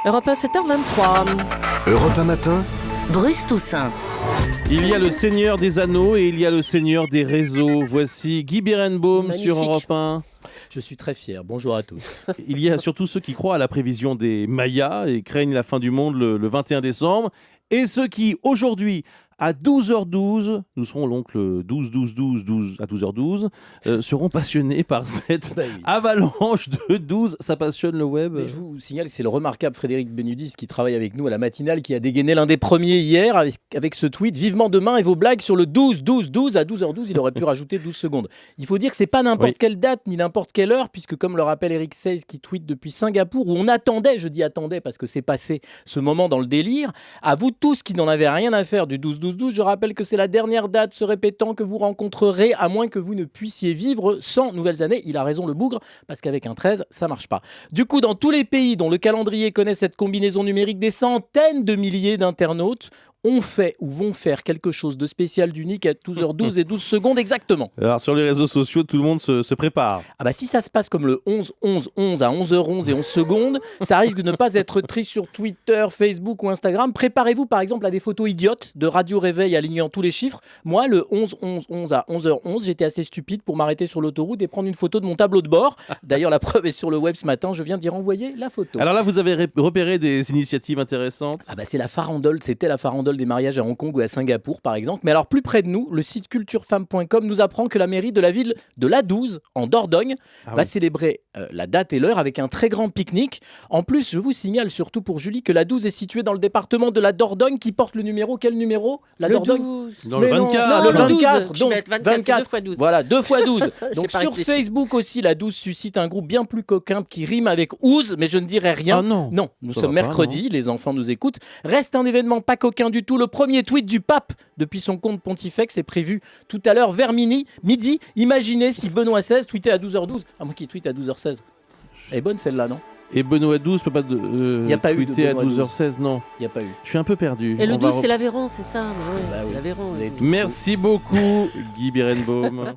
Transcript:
Europe 1, 7h23. Europe 1 matin, Bruce Toussaint. Il y a le Seigneur des Anneaux et il y a le Seigneur des Réseaux. Voici Guy Berenbaum sur Europe 1. Je suis très fier. Bonjour à tous. Il y a surtout ceux qui croient à la prévision des Mayas et craignent la fin du monde le 21 décembre. Et ceux qui, aujourd'hui, à 12h12, nous serons donc le 12 à 12h12, seront passionnés par cette avalanche de 12. Ça passionne le web. Mais je vous signale que c'est le remarquable Frédéric Benudis qui travaille avec nous à la matinale qui a dégainé l'un des premiers hier avec ce tweet. Vivement demain et vos blagues sur le 12 à 12h12. Il aurait pu rajouter 12 secondes. Il faut dire que c'est pas n'importe quelle date ni n'importe quelle heure, puisque comme le rappelle Eric Seiz qui tweet depuis Singapour, où on attendait, je dis attendait parce que c'est passé ce moment dans le délire. À vous tous qui n'en avez rien à faire du 12, je rappelle que c'est la dernière date se répétant que vous rencontrerez, à moins que vous ne puissiez vivre sans nouvelles années. Il a raison le bougre, parce qu'avec un 13, ça marche pas. Du coup, dans tous les pays dont le calendrier connaît cette combinaison numérique, des centaines de milliers d'internautes ont fait ou vont faire quelque chose de spécial, d'unique à 12h12 et 12 secondes exactement. Alors sur les réseaux sociaux, tout le monde se prépare. Ah bah si ça se passe comme le 11 à 11h11 et 11 secondes, ça risque de ne pas être triste sur Twitter, Facebook ou Instagram. Préparez-vous par exemple à des photos idiotes de Radio Réveil alignant tous les chiffres. Moi, le 11 à 11h11, j'étais assez stupide pour m'arrêter sur l'autoroute et prendre une photo de mon tableau de bord. D'ailleurs, la preuve est sur le web ce matin, je viens d'y renvoyer la photo. Alors là, vous avez repéré des initiatives intéressantes. Ah bah c'est la farandole, c'était la farandole des mariages à Hong Kong ou à Singapour par exemple. Mais alors plus près de nous, le site culturefemme.com nous apprend que la mairie de la ville de La Douze, en Dordogne, va célébrer la date et l'heure avec un très grand pique-nique. En plus, je vous signale surtout pour Julie que La Douze est située dans le département de la Dordogne qui porte le numéro, quel numéro? La Dordogne 12. Dans le 24. Non, le 24, 12. donc Je vais être 24, c'est 2 x 12. Voilà, 2 x 12. Donc pas sur réfléchi. Facebook aussi, La Douze suscite un groupe bien plus coquin qui rime avec Ouze, mais je ne dirai rien. Ah non. Non, nous Ça sommes va pas, mercredi, les enfants nous écoutent. Reste un événement pas coquin du tout. Le premier tweet du pape depuis son compte pontifex est prévu tout à l'heure vers midi. Imaginez si Benoît XVI tweetait à 12h12. Ah, moi qui tweet à 12h16. Elle est bonne celle-là, non? Et Benoît XII peut pas Y a pas eu de tweeter à Benoît 12h16, non. Il n'y a pas eu. Je suis un peu perdu. Et le On va 12, c'est l'Aveyron, c'est ça? Bah ouais, Bah oui. l'Aveyron. Vous avez tout Merci beaucoup, Guy Berenbaum.